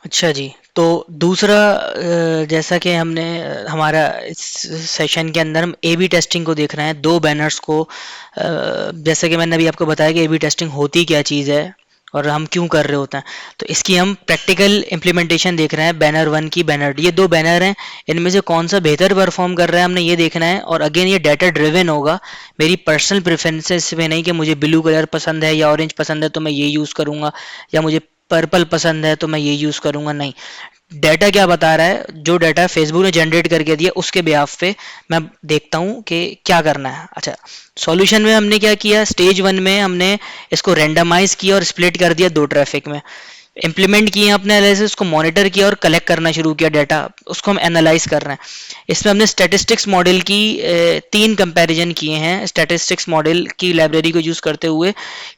अच्छा जी। तो दूसरा जैसा कि हमने हमारा इस सेशन के अंदर हम ए बी टेस्टिंग को देख रहे हैं, दो बैनर्स को। जैसा कि मैंने अभी आपको बताया कि ए बी टेस्टिंग होती क्या चीज़ है और हम क्यों कर रहे होते हैं। तो इसकी हम प्रैक्टिकल इम्प्लीमेंटेशन देख रहे हैं, बैनर वन की, बैनर ये दो बैनर हैं। इनमें से कौन सा बेहतर परफॉर्म कर रहा है हमने ये देखना है। और अगेन ये डाटा ड्रिवन होगा, मेरी पर्सनल प्रेफरेंसेस पे नहीं कि मुझे ब्लू कलर पसंद है या ऑरेंज पसंद है तो मैं ये यूज़ करूँगा, या मुझे पर्पल पसंद है तो मैं ये यूज़ करूँगा, नहीं। डाटा क्या बता रहा है, जो डाटा फेसबुक ने जनरेट करके दिया उसके बेहाफ पे मैं देखता हूँ कि क्या करना है। अच्छा, सॉल्यूशन में हमने क्या किया, स्टेज वन में हमने इसको रेंडमाइज किया और स्प्लिट कर दिया दो ट्रैफिक में। इम्प्लीमेंट किए अपने एनालिसिस को, मॉनिटर किया और कलेक्ट करना शुरू किया डाटा, उसको हम एनालाइज कर रहे हैं। इसमें हमने स्टैटिस्टिक्स मॉडल की तीन कंपैरिजन किए हैं, स्टैटिस्टिक्स मॉडल की लाइब्रेरी को यूज़ करते हुए,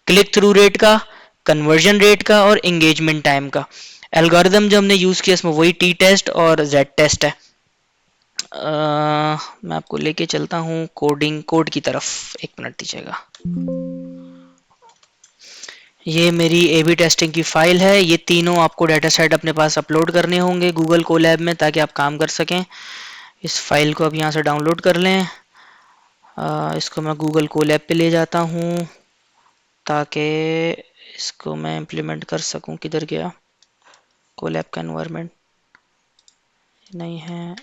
क्लिक थ्रू रेट का, कन्वर्जन रेट का और एंगेजमेंट टाइम का। एल्गोरिदम जो हमने यूज़ किया इसमें वही टी टेस्ट और जेड टेस्ट है। मैं आपको लेके चलता हूँ कोडिंग कोड की तरफ, एक मिनट दीजिएगा। ये मेरी ए बी टेस्टिंग की फाइल है। ये तीनों आपको डाटा सेट अपने पास अपलोड करने होंगे गूगल कोलैब में ताकि आप काम कर सकें। इस फाइल को अब यहाँ से डाउनलोड कर लें। इसको मैं गूगल कोलैब पे ले जाता हूँ ताकि इसको मैं इम्प्लीमेंट कर सकूँ। किधर गया कोलैब का एनवायरनमेंट, नहीं है।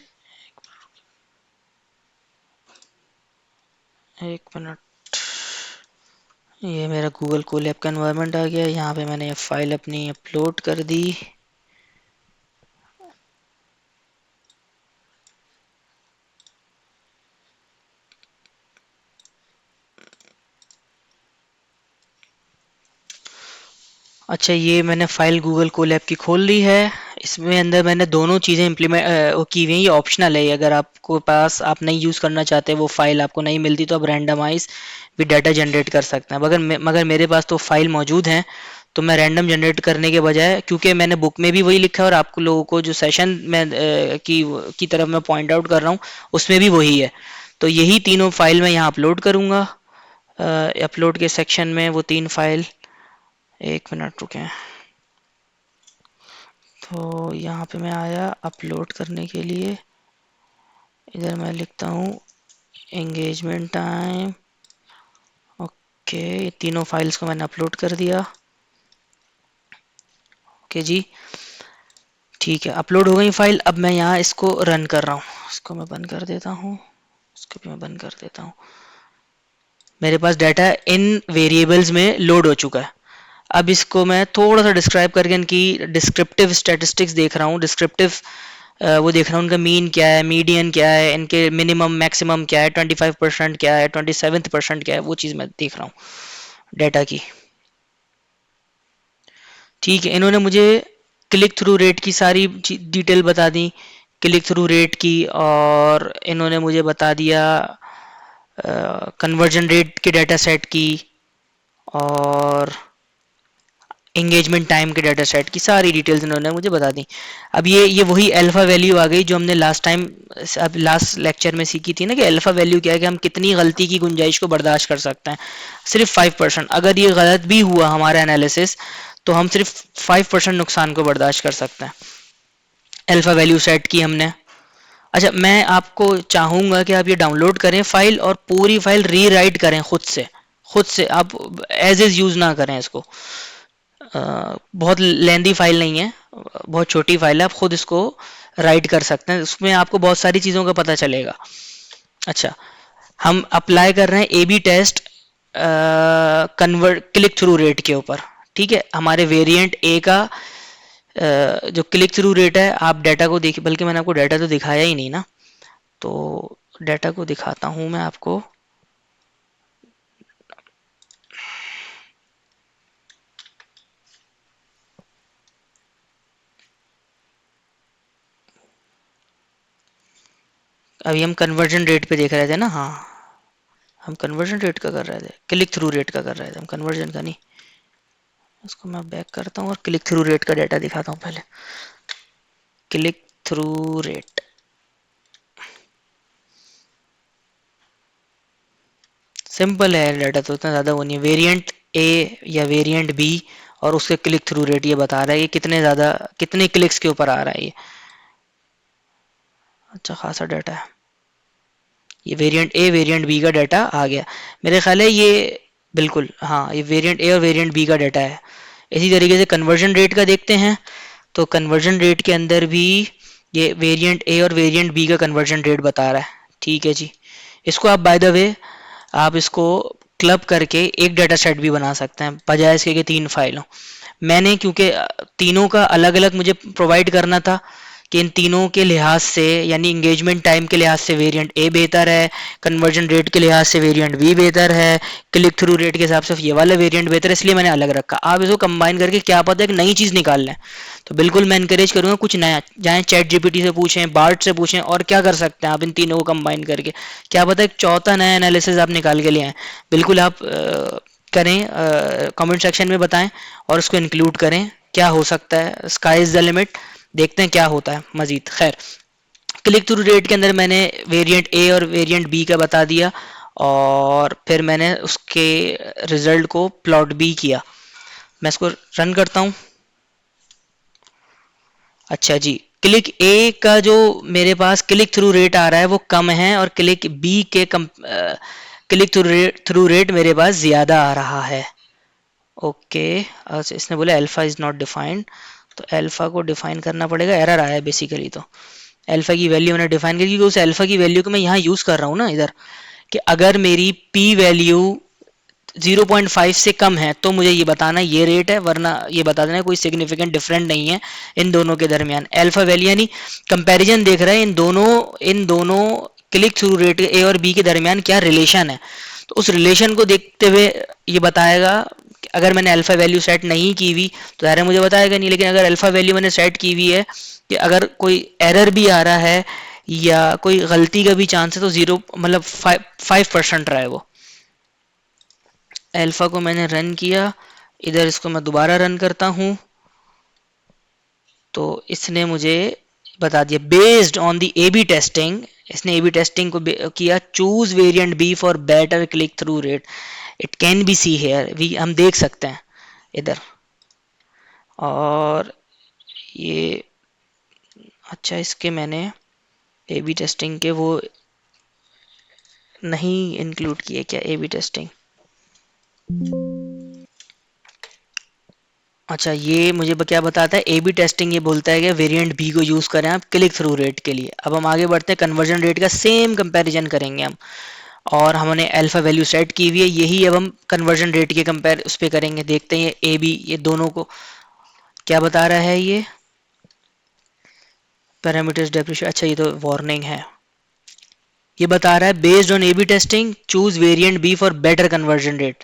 एक मिनट, ये मेरा गूगल कोलैब का एनवायरनमेंट आ गया। यहाँ पे मैंने ये फाइल अपनी अपलोड कर दी। अच्छा, ये मैंने फाइल गूगल कोलैब की खोल ली है। इसमें अंदर मैंने दोनों चीज़ें इम्प्लीमेंट की हुई हैं। ये ऑप्शनल है, अगर आपको पास आप नहीं यूज़ करना चाहते, वो फाइल आपको नहीं मिलती तो आप रैंडमाइज भी डाटा जनरेट कर सकते हैं। मगर मेरे पास तो फाइल मौजूद हैं, तो मैं रैंडम जनरेट करने के बजाय, क्योंकि मैंने बुक में भी वही लिखा है और आपको लोगों को जो सेशन में की तरफ मैं पॉइंट आउट कर रहा हूँ उसमें भी वही है। तो यही तीनों फाइल मैं यहाँ अपलोड करूँगा। अपलोड के सेक्शन में वो तीन फाइल, एक मिनट रुकें। तो यहाँ पे मैं आया अपलोड करने के लिए, इधर मैं लिखता हूँ एंगेजमेंट टाइम। ओके, ये तीनों फाइल्स को मैंने अपलोड कर दिया। ओके जी, ठीक है, अपलोड हो गई फाइल। अब मैं यहाँ इसको रन कर रहा हूँ। इसको मैं बंद कर देता हूँ, इसको भी मैं बंद कर देता हूँ। मेरे पास डाटा इन वेरिएबल्स में लोड हो चुका है। अब इसको मैं थोड़ा सा डिस्क्राइब करके इनकी डिस्क्रिप्टिव स्टैटिस्टिक्स देख रहा हूँ। डिस्क्रिप्टिव वो देख रहा हूँ उनका मीन क्या है, मीडियन क्या है, इनके मिनिमम मैक्सिमम क्या है, 25% क्या है, 27% क्या है, वो चीज़ मैं देख रहा हूँ डाटा की। ठीक है, इन्होंने मुझे क्लिक थ्रू रेट की सारी डिटेल बता दी, क्लिक थ्रू रेट की, और इन्होंने मुझे बता दिया कन्वर्जन रेट के डाटा सेट की, और एंगेजमेंट टाइम के डाटा सेट की सारी डिटेल्स इन्होंने मुझे बता दी। अब ये वही अल्फा वैल्यू आ गई जो हमने लास्ट टाइम, अब लास्ट लेक्चर में सीखी थी ना, कि अल्फा वैल्यू क्या है, कि हम कितनी गलती की गुंजाइश को बर्दाश्त कर सकते हैं। सिर्फ 5%, अगर ये गलत भी हुआ हमारा एनालिसिस तो हम सिर्फ 5% नुकसान को बर्दाश्त कर सकते हैं। अल्फा वैल्यू सेट की हमने। अच्छा, मैं आपको चाहूँगा कि आप ये डाउनलोड करें फाइल और पूरी फाइल रीराइट करें खुद से। खुद से आप एज इज़ यूज़ ना करें इसको। बहुत लेंदी फाइल नहीं है, बहुत छोटी फाइल है, आप खुद इसको राइट कर सकते हैं, उसमें आपको बहुत सारी चीज़ों का पता चलेगा। अच्छा, हम अप्लाई कर रहे हैं A B test convert click through rate के ऊपर। ठीक है, हमारे वेरिएंट ए का जो क्लिक थ्रू रेट है, आप डाटा को देखिए, बल्कि मैंने आपको डाटा तो दिखाया ही नहीं ना, तो डाटा को दिखाता हूँ मैं आपको। अभी हम कन्वर्जन रेट पे देख रहे थे ना, हाँ, हम कन्वर्जन रेट का कर रहे थे, क्लिक थ्रू रेट का कर रहे थे हम, कन्वर्जन का नहीं। इसको मैं बैक करता हूँ और क्लिक थ्रू रेट का डाटा दिखाता हूँ पहले। क्लिक थ्रू रेट, सिंपल है डाटा, तो उतना ज़्यादा वो नहीं है। वेरिएंट ए या वेरिएंट बी और उसके क्लिक थ्रू रेट ये बता रहा है, ये कितने ज़्यादा कितने क्लिक्स के ऊपर आ रहा है ये। अच्छा खासा डाटा है। ये वेरिएंट ए वेरिएंट बी का डाटा आ गया मेरे ख्याल है ये। बिल्कुल हाँ, ये वेरिएंट ए और वेरिएंट बी का डाटा है। इसी तरीके से कन्वर्जन रेट का देखते हैं। तो कन्वर्जन रेट के अंदर भी ये वेरिएंट ए और वेरिएंट बी का कन्वर्जन रेट बता रहा है। ठीक है जी। इसको आप बाय द वे आप इसको क्लब करके एक डाटा सेट भी बना सकते हैं, बजाय इसके कि 3 फाइल हो। मैंने क्योंकि तीनों का अलग अलग मुझे प्रोवाइड करना था कि इन तीनों के लिहाज से, यानी इंगेजमेंट टाइम के लिहाज से वेरिएंट ए बेहतर है, कन्वर्जन रेट के लिहाज से वेरिएंट बी बेहतर है, क्लिक थ्रू रेट के हिसाब से ये वाला वेरिएंट बेहतर है, इसलिए मैंने अलग रखा। आप इसको कंबाइन करके क्या पता एक नई चीज़ निकाल लें, तो बिल्कुल मैं इनकरेज करूँगा कुछ नया, जाएँ चैट जीपीटी से पूछें, बार्ट से पूछें, और क्या कर सकते हैं आप इन तीनों को कंबाइन करके, क्या पता एक चौथा नया एनालिसिस आप निकाल के ले आएँ। बिल्कुल आप करें, कमेंट सेक्शन में बताएं और उसको इंक्लूड करें, क्या हो सकता है, स्काई इज द लिमिट, देखते हैं क्या होता है मजीद। खैर, क्लिक थ्रू रेट के अंदर मैंने वेरिएंट ए और वेरिएंट बी का बता दिया, और फिर मैंने उसके रिजल्ट को प्लॉट भी किया। मैं इसको रन करता हूँ। अच्छा जी, क्लिक ए का जो मेरे पास क्लिक थ्रू रेट आ रहा है वो कम है, और क्लिक बी के क्लिक थ्रू रेट मेरे पास ज़्यादा आ रहा है। ओके, अच्छा इसने बोला अल्फा इज़ नॉट डिफाइंड, तो अल्फा को डिफाइन करना पड़ेगा, एरर आया है बेसिकली। तो अल्फा की वैल्यू मैंने डिफाइन की, क्योंकि उस अल्फा की वैल्यू को मैं यहाँ यूज़ कर रहा हूँ ना इधर, कि अगर मेरी पी वैल्यू 0.5 से कम है तो मुझे ये बताना ये रेट है, वरना ये बता देना कोई सिग्निफिकेंट डिफरेंट नहीं है इन दोनों के दरमियान। अल्फा वैल्यू यानी कंपैरिजन देख रहा है इन दोनों क्लिक थ्रू रेट ए और बी के दरमियान क्या रिलेशन है, तो उस रिलेशन को देखते हुए ये बताएगा। अगर मैंने अल्फा वैल्यू सेट नहीं की हुई तो ज़ाहिर है मुझे बताएगा नहीं, लेकिन अगर अल्फा वैल्यू मैंने सेट की हुई है कि अगर कोई एरर भी आ रहा है या कोई गलती का भी चांस है तो 0 मतलब 5% रहा है वो। अल्फा को मैंने रन किया, इधर इसको मैं दोबारा रन करता हूँ, तो इसने मुझे बता दिया based on the A B testing, इसने ए बी टेस्टिंग को किया, choose variant B for better click through rate, it can be see here, we हम देख सकते हैं इधर। और ये अच्छा, इसके मैंने ए बी टेस्टिंग के वो नहीं इंक्लूड किए क्या, ए बी टेस्टिंग। अच्छा, ये मुझे क्या बताता है, ए बी टेस्टिंग ये बोलता है कि वेरिएंट बी को यूज़ करें आप क्लिक थ्रू रेट के लिए। अब हम आगे बढ़ते हैं, कन्वर्जन रेट का सेम कंपैरिजन करेंगे हम, और हमने अल्फा वैल्यू सेट की हुई है, यही अब हम कन्वर्जन रेट के कंपेयर उस पर करेंगे। देखते हैं ये ए बी ये दोनों को क्या बता रहा है ये पैरामीटर्स डेप्रिशिएट। अच्छा, ये तो वार्निंग है, ये बता रहा है based on A B testing choose variant B for better conversion rate.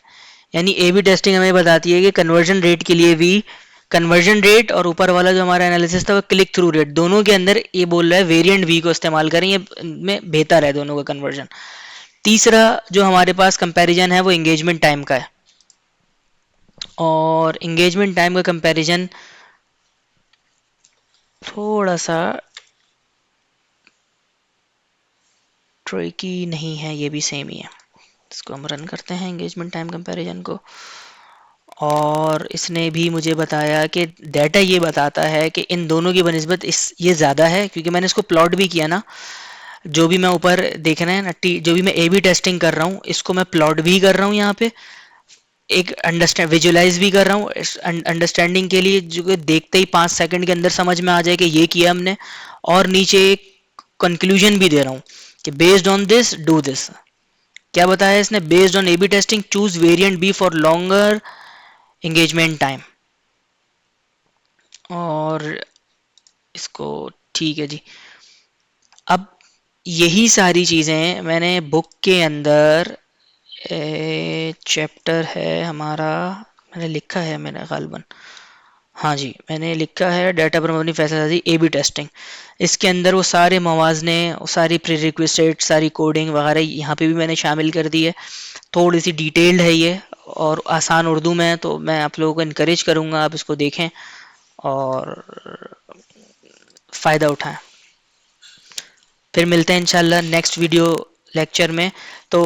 यानी ए बी टेस्टिंग हमें बताती है कि कन्वर्जन रेट के लिए भी, कन्वर्जन रेट और ऊपर वाला जो हमारा एनालिसिस था वो क्लिक थ्रू रेट, दोनों के अंदर ये बोल रहा है वेरिएंट बी को इस्तेमाल करें, ये में बेहतर है दोनों का कन्वर्जन। तीसरा जो हमारे पास कंपैरिजन है वो एंगेजमेंट टाइम का है, और एंगेजमेंट टाइम का कंपैरिजन थोड़ा सा ट्रिकी नहीं है, ये भी सेम ही है। इसको हम रन करते हैं एंगेजमेंट टाइम कंपैरिजन को, और इसने भी मुझे बताया कि डाटा ये बताता है कि इन दोनों की बनिस्बत इस ये ज़्यादा है, क्योंकि मैंने इसको प्लॉट भी किया ना, जो भी मैं ऊपर देख रहे हैं ना, जो भी मैं ए बी टेस्टिंग कर रहा हूँ इसको मैं प्लॉट भी कर रहा हूँ यहाँ पे, एक अंडरस्टैंड विजुलाइज भी कर रहा हूँ अंडरस्टैंडिंग के लिए, जो कि देखते ही 5 सेकंड के अंदर समझ में आ जाए कि ये किया हमने, और नीचे एक कंक्लूजन भी दे रहा हूँ कि based on this do this. क्या बताया इसने, based on A B testing choose variant B for longer engagement time, और इसको ठीक है जी। अब यही सारी चीज़ें मैंने बुक के अंदर, चैप्टर है हमारा, मैंने लिखा है मैंने गालबन, हाँ जी मैंने लिखा है डाटा पर मबनी फैसला साजी ए बी टेस्टिंग। इसके अंदर वो सारे मवाजने, वो सारी प्रीरिक्विजिट, सारी कोडिंग वगैरह यहाँ पे भी मैंने शामिल कर दी है। थोड़ी सी डिटेल्ड है ये, और आसान उर्दू में है, तो मैं आप लोगों को इनकरेज करूँगा आप इसको देखें और फ़ायदा उठाएं। फिर मिलते हैं इंशाल्लाह नेक्स्ट वीडियो लेक्चर में। तो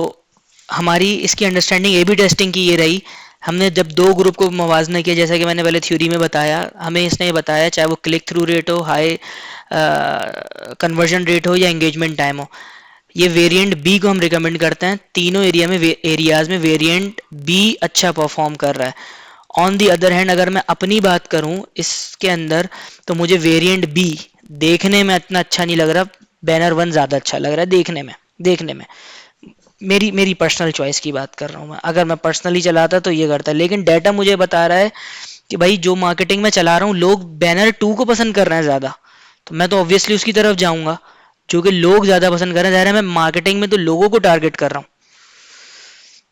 हमारी इसकी अंडरस्टैंडिंग ए बी टेस्टिंग की ये रही। हमने जब दो ग्रुप को मुवाजना किया, जैसा कि मैंने पहले थ्योरी में बताया, हमें इसने ये बताया चाहे वो क्लिक थ्रू रेट हो, हाई कन्वर्जन रेट हो या एंगेजमेंट टाइम हो, ये वेरिएंट बी को हम रिकमेंड करते हैं। तीनों एरियाज में वेरिएंट बी अच्छा परफॉर्म कर रहा है। ऑन दी अदर हैंड अगर मैं अपनी बात करूं इसके अंदर, तो मुझे वेरिएंट बी देखने में इतना अच्छा नहीं लग रहा, बैनर वन ज़्यादा अच्छा लग रहा है देखने में। मेरी मेरी पर्सनल चॉइस की बात कर रहा हूँ मैं, अगर मैं पर्सनली चलाता तो ये करता, लेकिन डाटा मुझे बता रहा है कि भाई जो मार्केटिंग में चला रहा हूँ लोग बैनर टू को पसंद कर रहे हैं ज़्यादा, तो मैं तो ऑब्वियसली उसकी तरफ जाऊंगा जो कि लोग ज़्यादा पसंद कर रहे हैं। ज़ाहिर है मैं मार्केटिंग में तो लोगों को टारगेट कर रहा हूँ।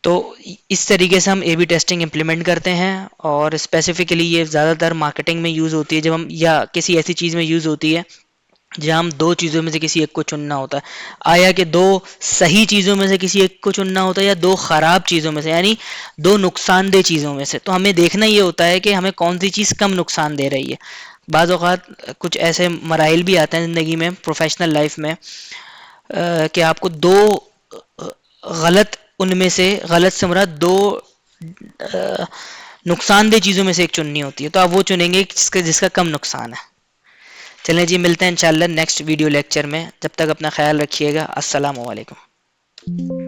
तो इस तरीके से हम ए बी टेस्टिंग इम्प्लीमेंट करते हैं, और स्पेसिफिकली ये ज़्यादातर मार्केटिंग में यूज़ होती है, जब हम या किसी ऐसी चीज़ में यूज़ होती है जहाँ हम दो चीज़ों में से किसी एक को चुनना होता है। आया कि दो सही चीज़ों में से किसी एक को चुनना होता है या दो ख़राब चीज़ों में से, यानी दो नुकसानदेह चीज़ों में से, तो हमें देखना ये होता है कि हमें कौन सी चीज़ कम नुकसान दे रही है। बाज़ औक़ात कुछ ऐसे मराइल भी आते हैं ज़िंदगी में, प्रोफेशनल लाइफ में, कि आपको दो गलत, उनमें से गलत से मुराद दो नुकसानदेह चीज़ों में से एक चुननी होती है, तो आप वो चुनेंगे जिसका कम नुकसान है। चलें जी, मिलते हैं इंशाल्लाह नेक्स्ट वीडियो लेक्चर में। जब तक अपना ख्याल रखिएगा। अस्सलाम वालेकुम।